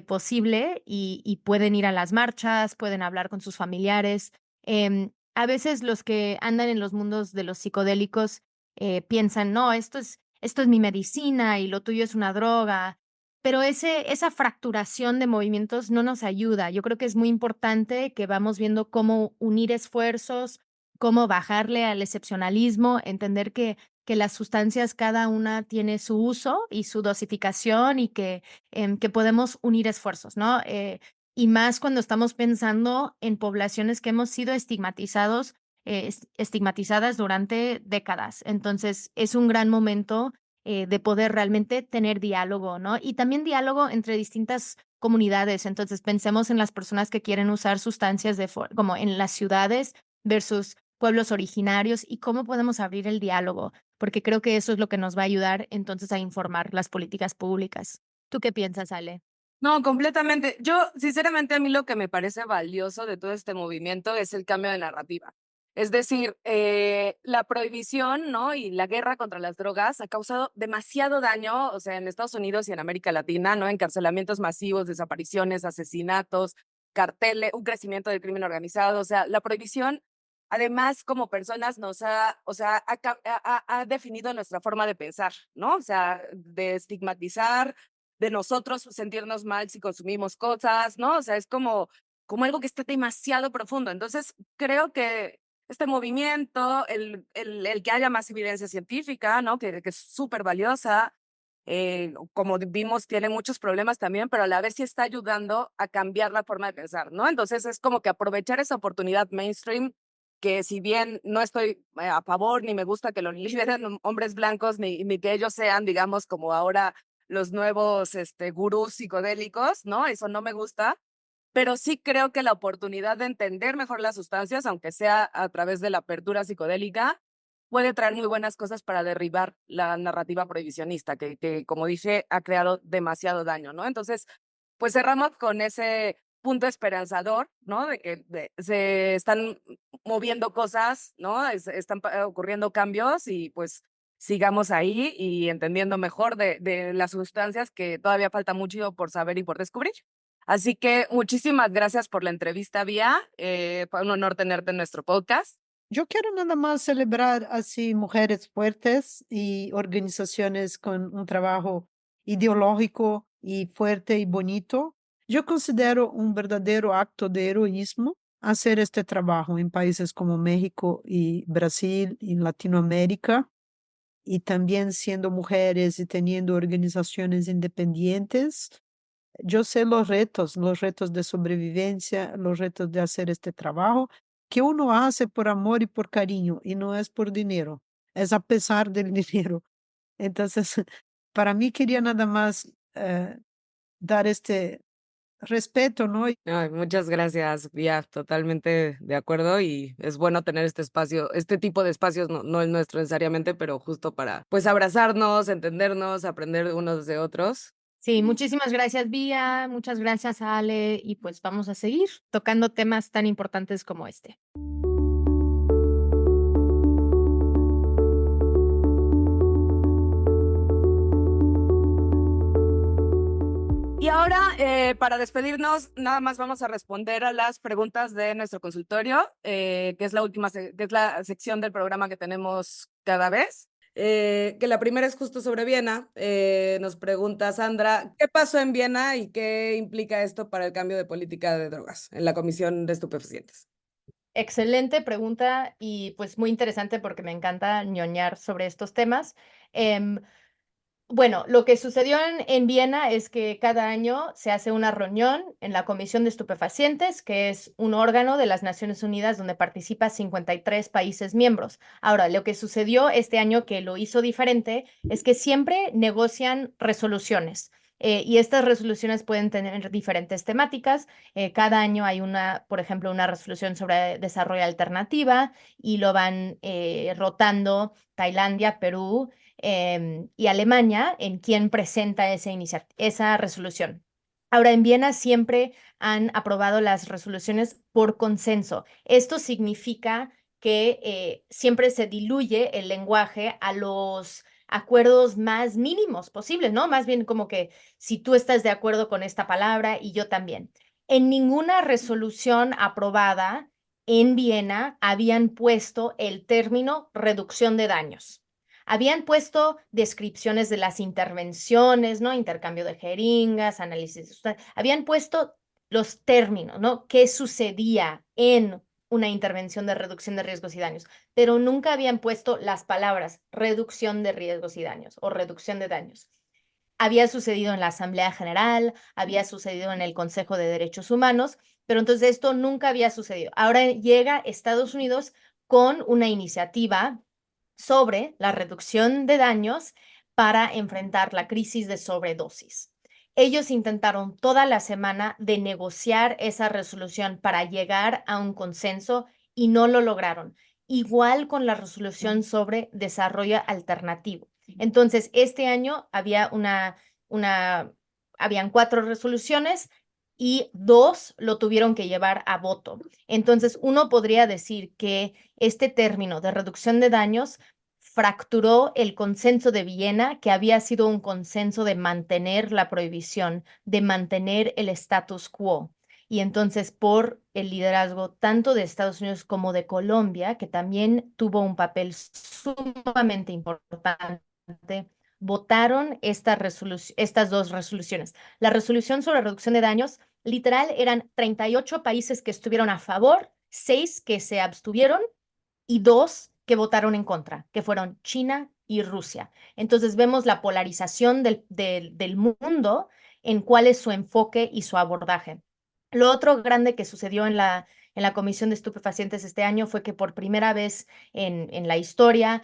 posible y pueden ir a las marchas, pueden hablar con sus familiares. A veces los que andan en los mundos de los psicodélicos piensan, no, esto es mi medicina y lo tuyo es una droga, pero esa fracturación de movimientos no nos ayuda. Yo creo que es muy importante que vamos viendo cómo unir esfuerzos, cómo bajarle al excepcionalismo, entender que las sustancias cada una tiene su uso y su dosificación y que podemos unir esfuerzos, ¿no? Y más cuando estamos pensando en poblaciones que hemos sido estigmatizadas durante décadas. Entonces, es un gran momento de poder realmente tener diálogo, ¿no? Y también diálogo entre distintas comunidades. Entonces, pensemos en las personas que quieren usar sustancias como en las ciudades versus pueblos originarios y cómo podemos abrir el diálogo, porque creo que eso es lo que nos va a ayudar entonces a informar las políticas públicas. ¿Tú qué piensas, Ale? No, completamente. Yo, sinceramente, a mí lo que me parece valioso de todo este movimiento es el cambio de narrativa. Es decir, la prohibición, ¿no? Y la guerra contra las drogas ha causado demasiado daño, o sea, en Estados Unidos y en América Latina, ¿no? Encarcelamientos masivos, desapariciones, asesinatos, carteles, un crecimiento del crimen organizado. O sea, la prohibición, además, como personas, nos ha, o sea, ha definido nuestra forma de pensar, ¿no? O sea, de estigmatizar, de nosotros sentirnos mal si consumimos cosas, ¿no? O sea, es como algo que está demasiado profundo. Entonces, creo que este movimiento, el que haya más evidencia científica, ¿no? Que es súper valiosa, como vimos, tiene muchos problemas también, pero a la vez sí está ayudando a cambiar la forma de pensar, ¿no? Entonces, es como que aprovechar esa oportunidad mainstream, que si bien no estoy a favor, ni me gusta que lo lideren hombres blancos, ni que ellos sean, digamos, como ahora los nuevos gurús psicodélicos, ¿no? Eso no me gusta, pero sí creo que la oportunidad de entender mejor las sustancias, aunque sea a través de la apertura psicodélica, puede traer muy buenas cosas para derribar la narrativa prohibicionista, que como dije, ha creado demasiado daño, ¿no? Entonces, pues cerramos con ese punto esperanzador, ¿no? De que se están moviendo cosas, ¿no? Están ocurriendo cambios y pues sigamos ahí y entendiendo mejor de las sustancias, que todavía falta mucho por saber y por descubrir. Así que muchísimas gracias por la entrevista, Vía. Fue un honor tenerte en nuestro podcast. Yo quiero nada más celebrar así mujeres fuertes y organizaciones con un trabajo ideológico y fuerte y bonito. Yo considero un verdadero acto de heroísmo hacer este trabajo en países como México y Brasil, en Latinoamérica, y también siendo mujeres y teniendo organizaciones independientes. Yo sé los retos de sobrevivencia, los retos de hacer este trabajo que uno hace por amor y por cariño y no es por dinero, es a pesar del dinero. Entonces, para mí quería nada más dar este respeto, ¿no? Ay, muchas gracias, Vía, totalmente de acuerdo y es bueno tener este espacio, este tipo de espacios, no el nuestro necesariamente, pero justo para, pues, abrazarnos, entendernos, aprender unos de otros. Sí, muchísimas gracias, Vía, muchas gracias, Ale, y pues vamos a seguir tocando temas tan importantes como este. Y ahora, para despedirnos, nada más vamos a responder a las preguntas de nuestro consultorio, que es la última, que es la sección del programa que tenemos cada vez. Que la primera es justo sobre Viena. Nos pregunta Sandra, ¿qué pasó en Viena y qué implica esto para el cambio de política de drogas en la Comisión de Estupefacientes? Excelente pregunta y pues muy interesante porque me encanta ñoñar sobre estos temas. Bueno, lo que sucedió en Viena es que cada año se hace una reunión en la Comisión de Estupefacientes, que es un órgano de las Naciones Unidas donde participa 53 países miembros. Ahora, lo que sucedió este año que lo hizo diferente es que siempre negocian resoluciones. Y estas resoluciones pueden tener diferentes temáticas. Cada año hay una, por ejemplo, una resolución sobre desarrollo alternativa y lo van rotando Tailandia, Perú y Alemania en quien presenta esa resolución. Ahora, en Viena siempre han aprobado las resoluciones por consenso. Esto significa que siempre se diluye el lenguaje a los acuerdos más mínimos posibles, ¿no? Más bien como que si tú estás de acuerdo con esta palabra y yo también. En ninguna resolución aprobada en Viena habían puesto el término reducción de daños. Habían puesto descripciones de las intervenciones, ¿no? Intercambio de jeringas, análisis. Habían puesto los términos, ¿no? ¿Qué sucedía en una intervención de reducción de riesgos y daños? Pero nunca habían puesto las palabras reducción de riesgos y daños o reducción de daños. Había sucedido en la Asamblea General, había sucedido en el Consejo de Derechos Humanos, pero entonces esto nunca había sucedido. Ahora llega Estados Unidos con una iniciativa sobre la reducción de daños para enfrentar la crisis de sobredosis. Ellos intentaron toda la semana de negociar esa resolución para llegar a un consenso y no lo lograron. Igual con la resolución sobre desarrollo alternativo. Entonces, este año había habían 4 resoluciones y 2 lo tuvieron que llevar a voto. Entonces, uno podría decir que este término de reducción de daños fracturó el consenso de Viena, que había sido un consenso de mantener la prohibición, de mantener el status quo. Y entonces, por el liderazgo tanto de Estados Unidos como de Colombia, que también tuvo un papel sumamente importante, votaron estas 2 resoluciones. La resolución sobre reducción de daños, literal, eran 38 países que estuvieron a favor, 6 que se abstuvieron y 2 que votaron en contra, que fueron China y Rusia. Entonces vemos la polarización del mundo en cuál es su enfoque y su abordaje. Lo otro grande que sucedió en la Comisión de Estupefacientes este año fue que por primera vez en la historia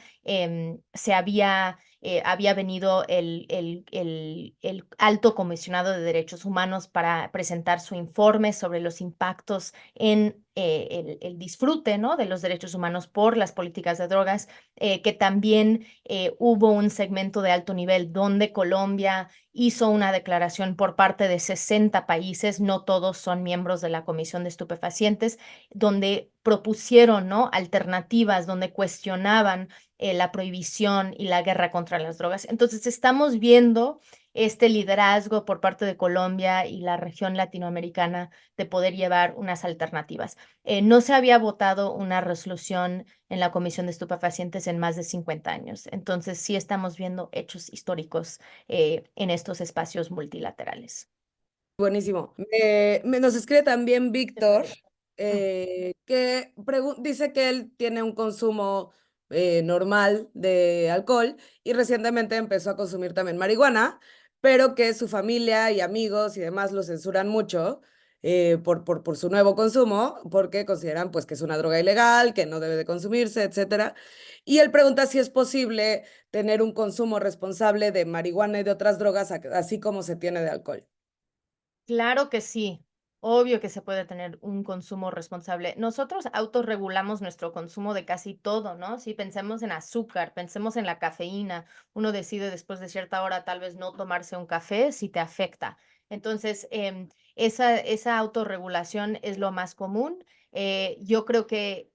había venido el alto comisionado de derechos humanos para presentar su informe sobre los impactos en el disfrute, ¿no? de los derechos humanos por las políticas de drogas, que también hubo un segmento de alto nivel donde Colombia hizo una declaración por parte de 60 países, no todos son miembros de la Comisión de Estupefacientes, donde propusieron, ¿no? alternativas, donde cuestionaban la prohibición y la guerra contra las drogas. Entonces estamos viendo este liderazgo por parte de Colombia y la región latinoamericana de poder llevar unas alternativas. No se había votado una resolución en la Comisión de Estupefacientes en más de 50 años. Entonces sí estamos viendo hechos históricos en estos espacios multilaterales. Buenísimo. Nos escribe también Víctor, que dice que él tiene un consumo normal de alcohol y recientemente empezó a consumir también marihuana, pero que su familia y amigos y demás lo censuran mucho. por su nuevo consumo, porque consideran pues que es una droga ilegal, que no debe de consumirse, etcétera. Y él pregunta si es posible tener un consumo responsable de marihuana y de otras drogas, así como se tiene de alcohol. Claro que sí. Obvio que se puede tener un consumo responsable. Nosotros autorregulamos nuestro consumo de casi todo, ¿no? Si pensemos en azúcar, pensemos en la cafeína. Uno decide después de cierta hora tal vez no tomarse un café si te afecta. Entonces, esa autorregulación es lo más común. Yo creo que,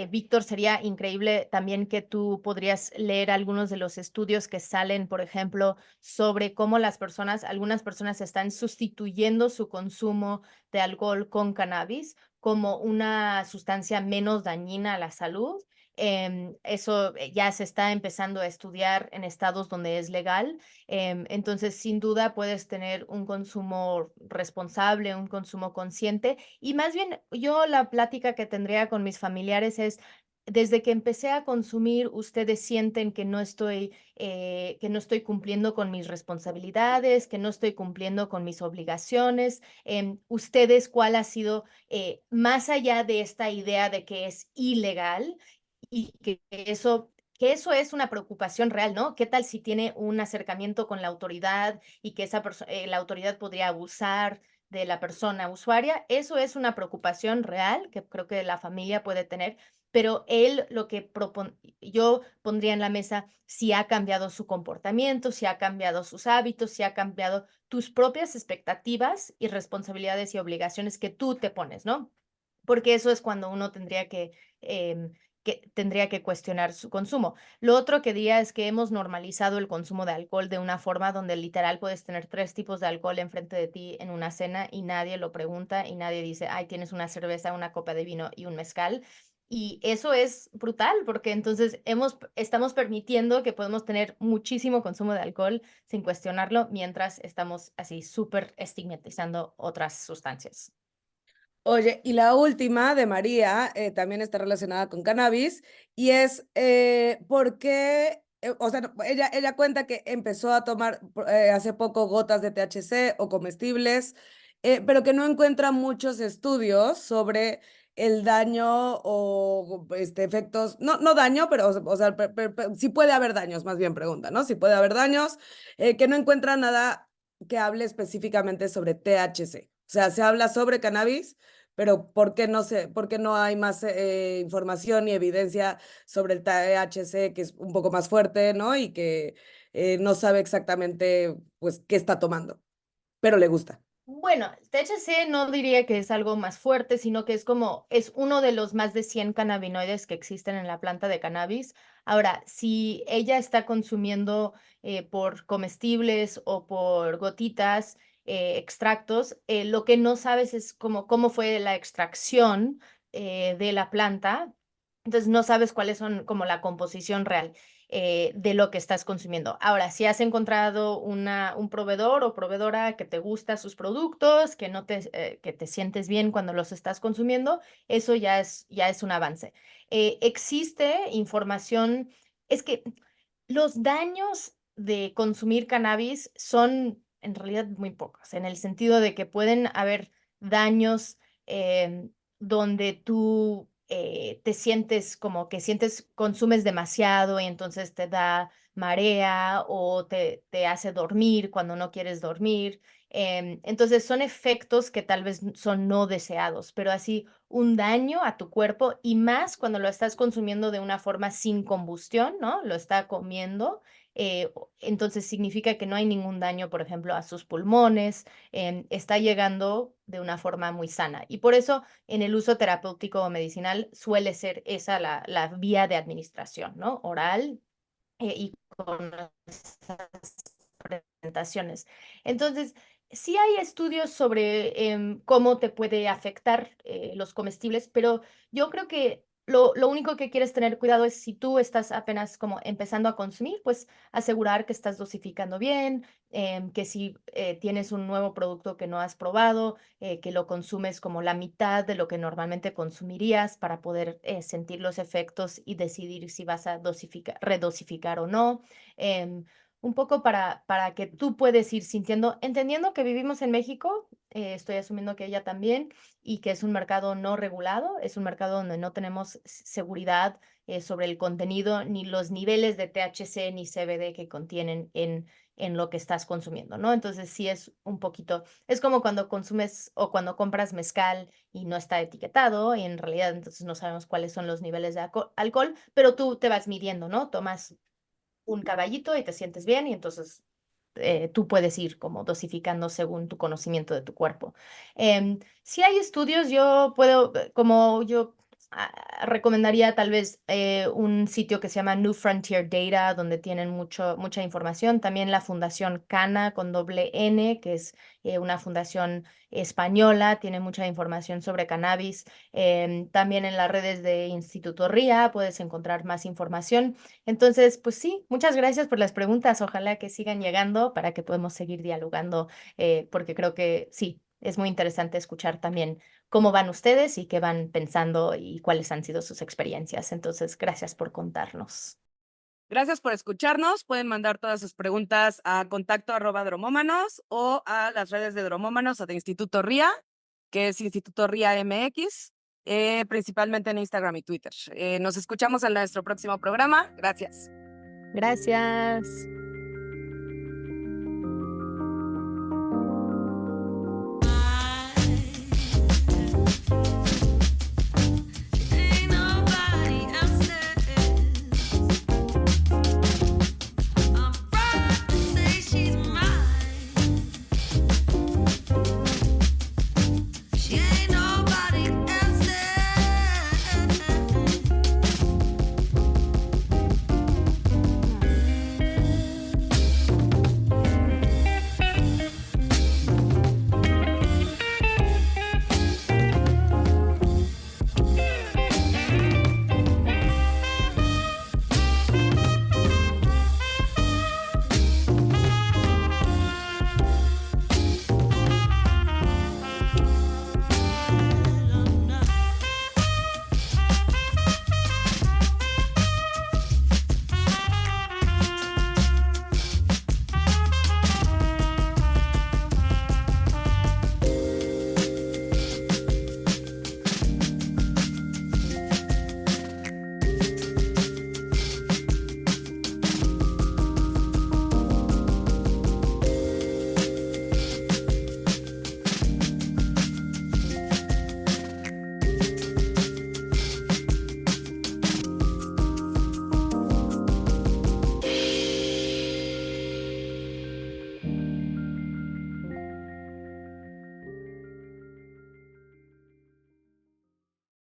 Víctor, sería increíble también que tú podrías leer algunos de los estudios que salen, por ejemplo, sobre cómo algunas personas están sustituyendo su consumo de alcohol con cannabis como una sustancia menos dañina a la salud. Eso ya se está empezando a estudiar en estados donde es legal. Entonces, sin duda, puedes tener un consumo responsable, un consumo consciente. Y más bien, yo la plática que tendría con mis familiares es, desde que empecé a consumir, ustedes sienten que no estoy cumpliendo con mis responsabilidades, que no estoy cumpliendo con mis obligaciones. Ustedes, ¿cuál ha sido, más allá de esta idea de que es ilegal y que eso es una preocupación real, ¿no? ¿Qué tal si tiene un acercamiento con la autoridad y que la autoridad podría abusar de la persona usuaria? Eso es una preocupación real que creo que la familia puede tener, pero él yo pondría en la mesa si ha cambiado su comportamiento, si ha cambiado sus hábitos, si ha cambiado tus propias expectativas y responsabilidades y obligaciones que tú te pones, ¿no? Porque eso es cuando uno tendría que cuestionar su consumo. Lo otro que diría es que hemos normalizado el consumo de alcohol de una forma donde literal puedes tener 3 tipos de alcohol enfrente de ti en una cena y nadie lo pregunta y nadie dice, ay, tienes una cerveza, una copa de vino y un mezcal. Y eso es brutal porque entonces estamos permitiendo que podemos tener muchísimo consumo de alcohol sin cuestionarlo mientras estamos así súper estigmatizando otras sustancias. Oye, y la última de María también está relacionada con cannabis y es por qué, o sea, no, ella cuenta que empezó a tomar hace poco gotas de THC o comestibles, pero que no encuentra muchos estudios sobre el daño o efectos, no daño, pero o sea, sí puede haber daños, más bien pregunta, ¿no? Si puede haber daños, que no encuentra nada que hable específicamente sobre THC. O sea, se habla sobre cannabis, pero ¿por qué no hay más información y evidencia sobre el THC, que es un poco más fuerte, ¿no? Y que no sabe exactamente, pues, qué está tomando, pero le gusta. Bueno, THC no diría que es algo más fuerte, sino que es uno de los más de 100 cannabinoides que existen en la planta de cannabis. Ahora, si ella está consumiendo por comestibles o por gotitas, extractos, lo que no sabes es cómo fue la extracción de la planta. Entonces no sabes cuáles son como la composición real de lo que estás consumiendo. Ahora, si has encontrado un proveedor o proveedora que te gusta sus productos, que te sientes bien cuando los estás consumiendo, eso ya es un avance. Existe información, es que los daños de consumir cannabis son en realidad muy pocos, en el sentido de que pueden haber daños donde tú te sientes como que consumes demasiado y entonces te da marea o te hace dormir cuando no quieres dormir. Entonces son efectos que tal vez son no deseados, pero así un daño a tu cuerpo y más cuando lo estás consumiendo de una forma sin combustión, ¿no? Lo está comiendo. Entonces significa que no hay ningún daño, por ejemplo, a sus pulmones, está llegando de una forma muy sana. Y por eso en el uso terapéutico o medicinal suele ser esa la vía de administración, ¿no? Oral y con esas presentaciones. Entonces, sí hay estudios sobre cómo te puede afectar los comestibles, pero yo creo que lo único que quieres tener cuidado es si tú estás apenas como empezando a consumir, pues asegurar que estás dosificando bien, que si tienes un nuevo producto que no has probado, que lo consumes como la mitad de lo que normalmente consumirías para poder sentir los efectos y decidir si vas a redosificar o no. em, un poco para que tú puedes ir sintiendo, entendiendo que vivimos en México, estoy asumiendo que ella también, y que es un mercado no regulado, es un mercado donde no tenemos seguridad sobre el contenido, ni los niveles de THC ni CBD que contienen en lo que estás consumiendo, ¿no? Entonces sí es un poquito, es como cuando consumes o cuando compras mezcal y no está etiquetado, y en realidad entonces no sabemos cuáles son los niveles de alcohol, pero tú te vas midiendo, ¿no? Tomas un caballito y te sientes bien y entonces tú puedes ir como dosificando según tu conocimiento de tu cuerpo. Si hay estudios, yo puedo, como yo recomendaría tal vez un sitio que se llama New Frontier Data, donde tienen mucha información. También la Fundación Cana con doble N, que es una fundación española, tiene mucha información sobre cannabis. También en las redes de Instituto RIA puedes encontrar más información. Entonces, pues sí, muchas gracias por las preguntas. Ojalá que sigan llegando para que podamos seguir dialogando, porque creo que sí, es muy interesante escuchar también cómo van ustedes y qué van pensando y cuáles han sido sus experiencias. Entonces, gracias por contarnos. Gracias por escucharnos. Pueden mandar todas sus preguntas a contacto@dromómanos o a las redes de Dromómanos o de Instituto RIA, que es Instituto RIA MX, principalmente en Instagram y Twitter. Nos escuchamos en nuestro próximo programa. Gracias. Gracias.